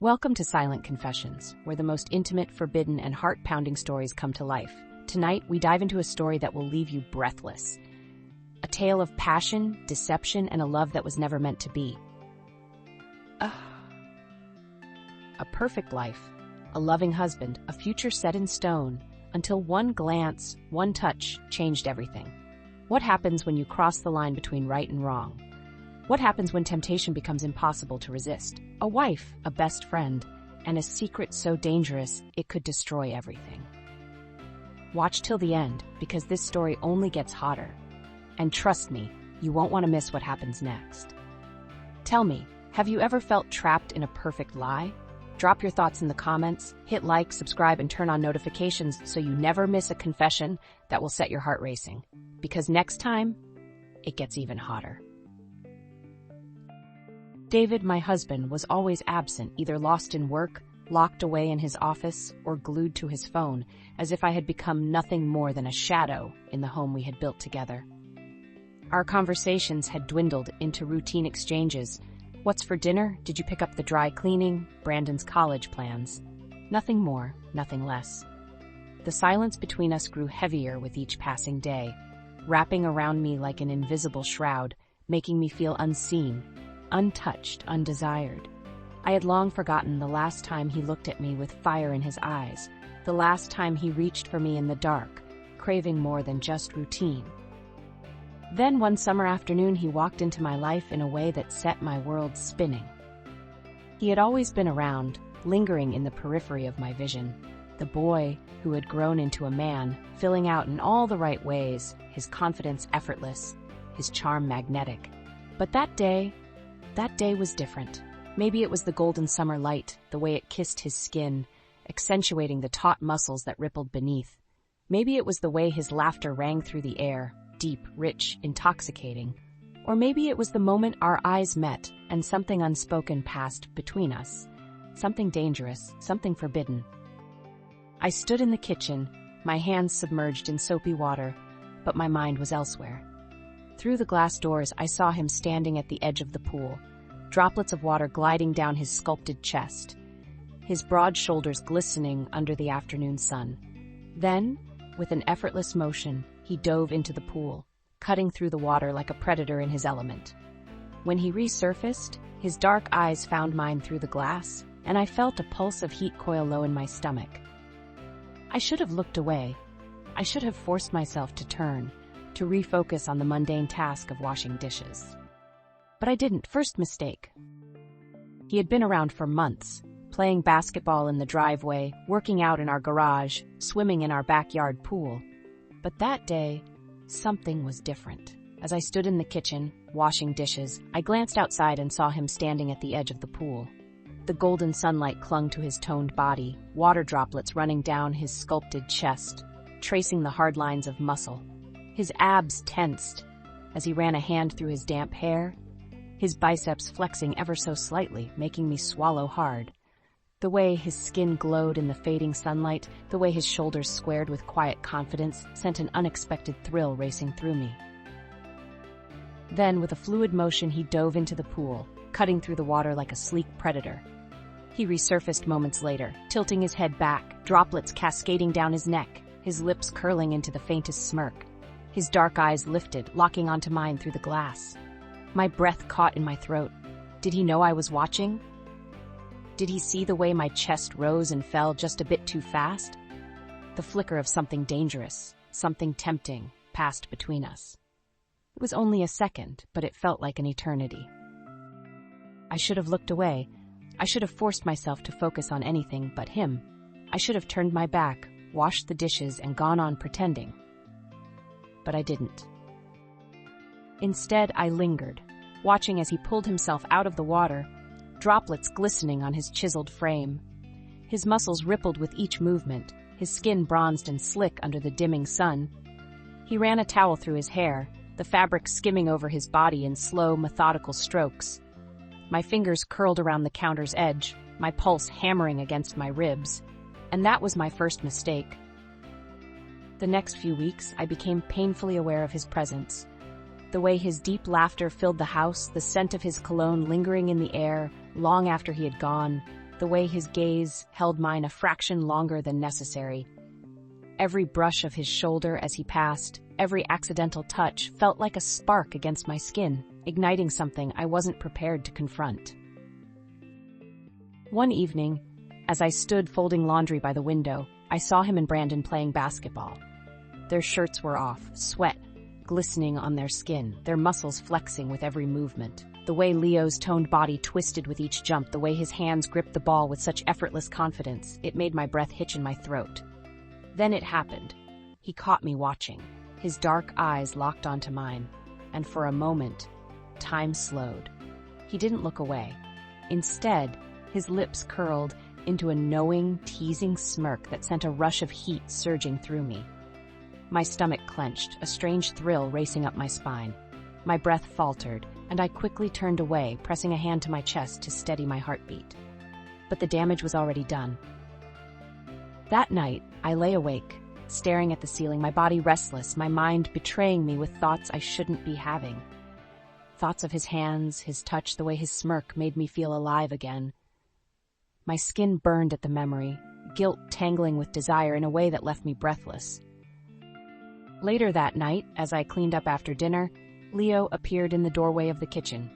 Welcome to Silent Confessions, where the most intimate, forbidden, and heart-pounding stories come to life. Tonight, we dive into a story that will leave you breathless. A tale of passion, deception, and a love that was never meant to be. A perfect life, a loving husband, a future set in stone, until one glance, one touch, changed everything. What happens when you cross the line between right and wrong? What happens when temptation becomes impossible to resist? A wife, a best friend, and a secret so dangerous it could destroy everything. Watch till the end, because this story only gets hotter. And trust me, you won't want to miss what happens next. Tell me, have you ever felt trapped in a perfect lie? Drop your thoughts in the comments, hit like, subscribe, and turn on notifications so you never miss a confession that will set your heart racing. Because next time, it gets even hotter. David, my husband, was always absent, either lost in work, locked away in his office, or glued to his phone, as if I had become nothing more than a shadow in the home we had built together. Our conversations had dwindled into routine exchanges. What's for dinner? Did you pick up the dry cleaning? Brandon's college plans. Nothing more, nothing less. The silence between us grew heavier with each passing day, wrapping around me like an invisible shroud, making me feel unseen, untouched, undesired. I had long forgotten the last time he looked at me with fire in his eyes, the last time he reached for me in the dark, craving more than just routine. Then one summer afternoon he walked into my life in a way that set my world spinning. He had always been around, lingering in the periphery of my vision, the boy who had grown into a man, filling out in all the right ways, his confidence effortless, his charm magnetic. But that day was different. Maybe it was the golden summer light, the way it kissed his skin, accentuating the taut muscles that rippled beneath. Maybe it was the way his laughter rang through the air, deep, rich, intoxicating. Or maybe it was the moment our eyes met and something unspoken passed between us. Something dangerous, something forbidden. I stood in the kitchen, my hands submerged in soapy water, but my mind was elsewhere. Through the glass doors, I saw him standing at the edge of the pool, droplets of water gliding down his sculpted chest, his broad shoulders glistening under the afternoon sun. Then, with an effortless motion, he dove into the pool, cutting through the water like a predator in his element. When he resurfaced, his dark eyes found mine through the glass, and I felt a pulse of heat coil low in my stomach. I should have looked away. I should have forced myself to turn, to refocus on the mundane task of washing dishes. But I didn't. First mistake. He had been around for months, playing basketball in the driveway, working out in our garage, swimming in our backyard pool. But that day, something was different. As I stood in the kitchen, washing dishes, I glanced outside and saw him standing at the edge of the pool. The golden sunlight clung to his toned body, water droplets running down his sculpted chest, tracing the hard lines of muscle. His abs tensed as he ran a hand through his damp hair, his biceps flexing ever so slightly, making me swallow hard. The way his skin glowed in the fading sunlight, the way his shoulders squared with quiet confidence, sent an unexpected thrill racing through me. Then, with a fluid motion, he dove into the pool, cutting through the water like a sleek predator. He resurfaced moments later, tilting his head back, droplets cascading down his neck, his lips curling into the faintest smirk. His dark eyes lifted, locking onto mine through the glass. My breath caught in my throat. Did he know I was watching? Did he see the way my chest rose and fell just a bit too fast? The flicker of something dangerous, something tempting, passed between us. It was only a second, but it felt like an eternity. I should have looked away. I should have forced myself to focus on anything but him. I should have turned my back, washed the dishes, and gone on pretending. But I didn't. Instead, I lingered, watching as he pulled himself out of the water, droplets glistening on his chiseled frame. His muscles rippled with each movement, his skin bronzed and slick under the dimming sun. He ran a towel through his hair, the fabric skimming over his body in slow, methodical strokes. My fingers curled around the counter's edge, my pulse hammering against my ribs. And that was my first mistake. The next few weeks, I became painfully aware of his presence. The way his deep laughter filled the house, the scent of his cologne lingering in the air long after he had gone, the way his gaze held mine a fraction longer than necessary. Every brush of his shoulder as he passed, every accidental touch felt like a spark against my skin, igniting something I wasn't prepared to confront. One evening, as I stood folding laundry by the window, I saw him and Brandon playing basketball. Their shirts were off, sweat glistening on their skin, their muscles flexing with every movement. The way Leo's toned body twisted with each jump, the way his hands gripped the ball with such effortless confidence, it made my breath hitch in my throat. Then it happened. He caught me watching, his dark eyes locked onto mine, and for a moment, time slowed. He didn't look away. Instead, his lips curled into a knowing, teasing smirk that sent a rush of heat surging through me. My stomach clenched, a strange thrill racing up my spine. My breath faltered, and I quickly turned away, pressing a hand to my chest to steady my heartbeat. But the damage was already done. That night, I lay awake, staring at the ceiling, my body restless, my mind betraying me with thoughts I shouldn't be having. Thoughts of his hands, his touch, the way his smirk made me feel alive again. My skin burned at the memory, guilt tangling with desire in a way that left me breathless. Later that night, as I cleaned up after dinner, Leo appeared in the doorway of the kitchen.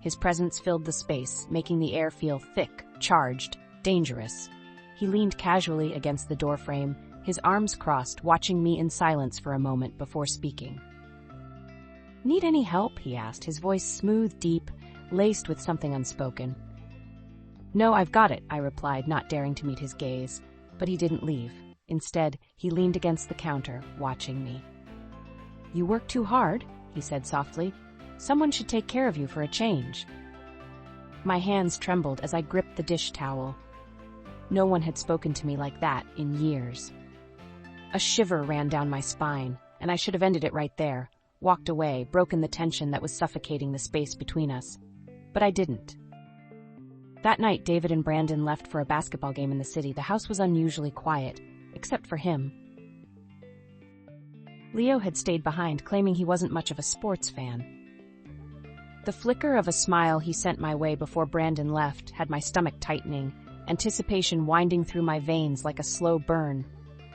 His presence filled the space, making the air feel thick, charged, dangerous. He leaned casually against the doorframe, his arms crossed, watching me in silence for a moment before speaking. "Need any help?" he asked, his voice smooth, deep, laced with something unspoken. "No, I've got it," I replied, not daring to meet his gaze. But he didn't leave. Instead, he leaned against the counter, watching me. "You work too hard," he said softly. "Someone should take care of you for a change." My hands trembled as I gripped the dish towel. No one had spoken to me like that in years. A shiver ran down my spine, and I should have ended it right there, walked away, broken the tension that was suffocating the space between us. But I didn't. That night, David and Brandon left for a basketball game in the city. The house was unusually quiet, except for him. Leo had stayed behind, claiming he wasn't much of a sports fan. The flicker of a smile he sent my way before Brandon left had my stomach tightening, anticipation winding through my veins like a slow burn.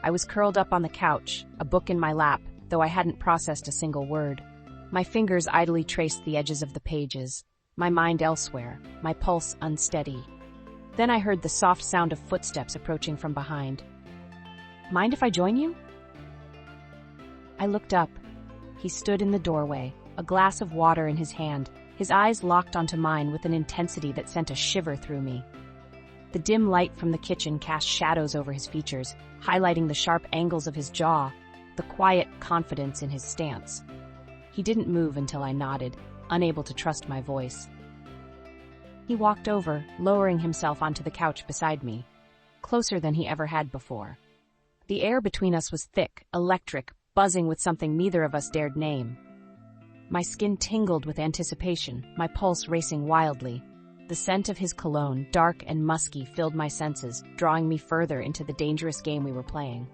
I was curled up on the couch, a book in my lap, though I hadn't processed a single word. My fingers idly traced the edges of the pages, my mind elsewhere, my pulse unsteady. Then I heard the soft sound of footsteps approaching from behind. "Mind if I join you?" I looked up. He stood in the doorway, a glass of water in his hand, his eyes locked onto mine with an intensity that sent a shiver through me. The dim light from the kitchen cast shadows over his features, highlighting the sharp angles of his jaw, the quiet confidence in his stance. He didn't move until I nodded, unable to trust my voice. He walked over, lowering himself onto the couch beside me, closer than he ever had before. The air between us was thick, electric, buzzing with something neither of us dared name. My skin tingled with anticipation, my pulse racing wildly. The scent of his cologne, dark and musky, filled my senses, drawing me further into the dangerous game we were playing.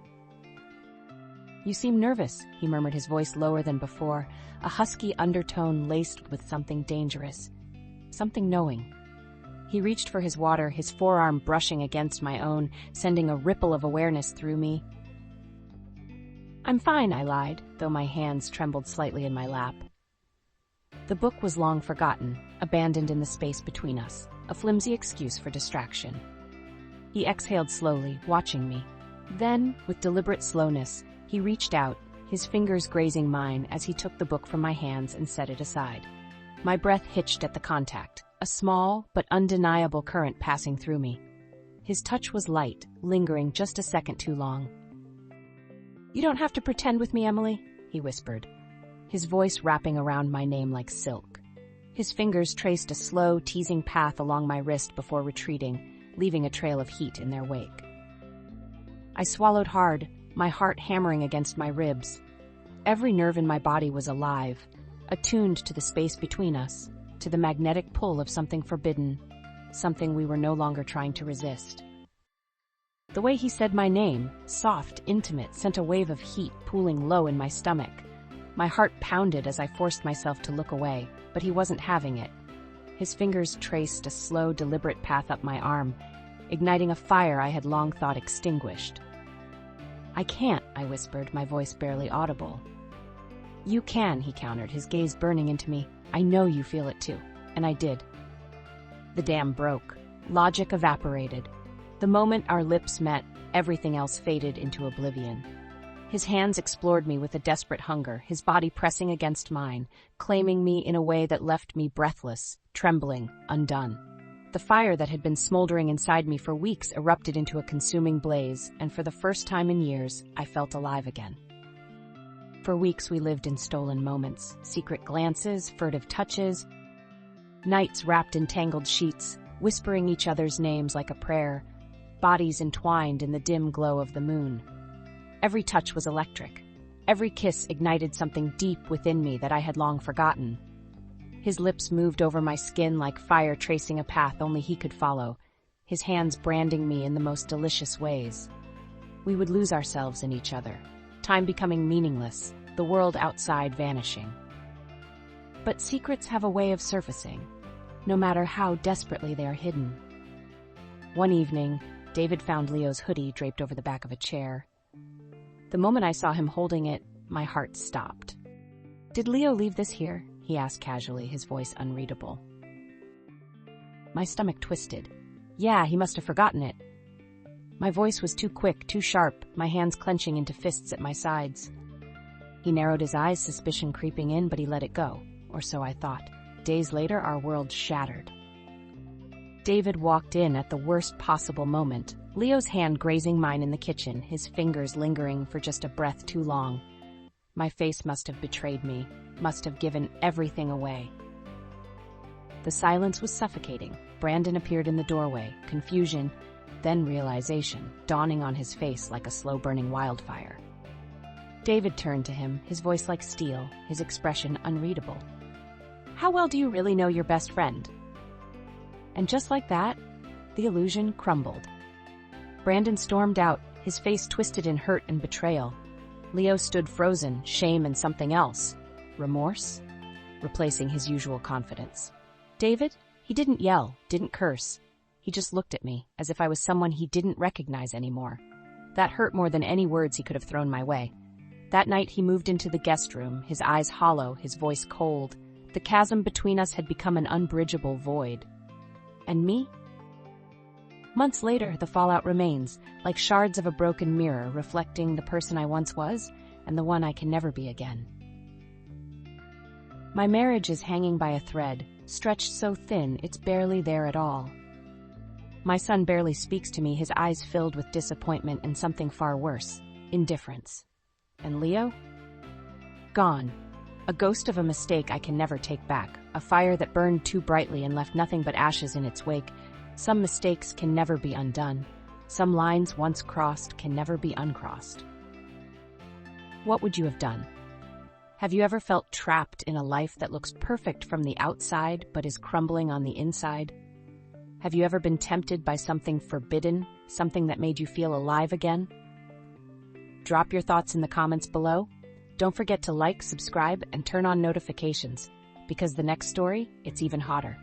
"You seem nervous," he murmured, his voice lower than before, a husky undertone laced with something dangerous, something knowing. He reached for his water, his forearm brushing against my own, sending a ripple of awareness through me. "I'm fine," I lied, though my hands trembled slightly in my lap. The book was long forgotten, abandoned in the space between us, a flimsy excuse for distraction. He exhaled slowly, watching me. Then, with deliberate slowness, he reached out, his fingers grazing mine as he took the book from my hands and set it aside. My breath hitched at the contact, a small but undeniable current passing through me. His touch was light, lingering just a second too long. "You don't have to pretend with me, Emily," he whispered, his voice wrapping around my name like silk. His fingers traced a slow, teasing path along my wrist before retreating, leaving a trail of heat in their wake. I swallowed hard, my heart hammering against my ribs. Every nerve in my body was alive, attuned to the space between us, to the magnetic pull of something forbidden, something we were no longer trying to resist. The way he said my name, soft, intimate, sent a wave of heat pooling low in my stomach. My heart pounded as I forced myself to look away, but he wasn't having it. His fingers traced a slow, deliberate path up my arm, igniting a fire I had long thought extinguished. "I can't," I whispered, my voice barely audible. "You can," he countered, his gaze burning into me. "I know you feel it too." And I did. The dam broke. Logic evaporated. The moment our lips met, everything else faded into oblivion. His hands explored me with a desperate hunger, his body pressing against mine, claiming me in a way that left me breathless, trembling, undone. The fire that had been smoldering inside me for weeks erupted into a consuming blaze, and for the first time in years, I felt alive again. For weeks we lived in stolen moments, secret glances, furtive touches, nights wrapped in tangled sheets, whispering each other's names like a prayer, bodies entwined in the dim glow of the moon. Every touch was electric. Every kiss ignited something deep within me that I had long forgotten. His lips moved over my skin like fire tracing a path only he could follow, his hands branding me in the most delicious ways. We would lose ourselves in each other, time becoming meaningless, the world outside vanishing. But secrets have a way of surfacing, no matter how desperately they are hidden. One evening, David found Leo's hoodie draped over the back of a chair. The moment I saw him holding it, my heart stopped. "Did Leo leave this here?" he asked casually, his voice unreadable. My stomach twisted. "Yeah, he must have forgotten it." My voice was too quick, too sharp, my hands clenching into fists at my sides. He narrowed his eyes, suspicion creeping in, but he let it go, or so I thought. Days later, our world shattered. David walked in at the worst possible moment, Leo's hand grazing mine in the kitchen, his fingers lingering for just a breath too long. My face must have betrayed me, must have given everything away. The silence was suffocating. Brandon appeared in the doorway, confusion, then realization, dawning on his face like a slow-burning wildfire. David turned to him, his voice like steel, his expression unreadable. "How well do you really know your best friend?" And just like that, the illusion crumbled. Brandon stormed out, his face twisted in hurt and betrayal. Leo stood frozen, shame and something else. Remorse? Replacing his usual confidence. David? He didn't yell, didn't curse. He just looked at me, as if I was someone he didn't recognize anymore. That hurt more than any words he could have thrown my way. That night he moved into the guest room, his eyes hollow, his voice cold. The chasm between us had become an unbridgeable void. And me? Months later, the fallout remains, like shards of a broken mirror reflecting the person I once was and the one I can never be again. My marriage is hanging by a thread, stretched so thin it's barely there at all. My son barely speaks to me, his eyes filled with disappointment and something far worse, indifference. And Leo? Gone. A ghost of a mistake I can never take back, a fire that burned too brightly and left nothing but ashes in its wake. Some mistakes can never be undone. Some lines once crossed can never be uncrossed. What would you have done? Have you ever felt trapped in a life that looks perfect from the outside but is crumbling on the inside? Have you ever been tempted by something forbidden, something that made you feel alive again? Drop your thoughts in the comments below. Don't forget to like, subscribe, and turn on notifications, because the next story, it's even hotter.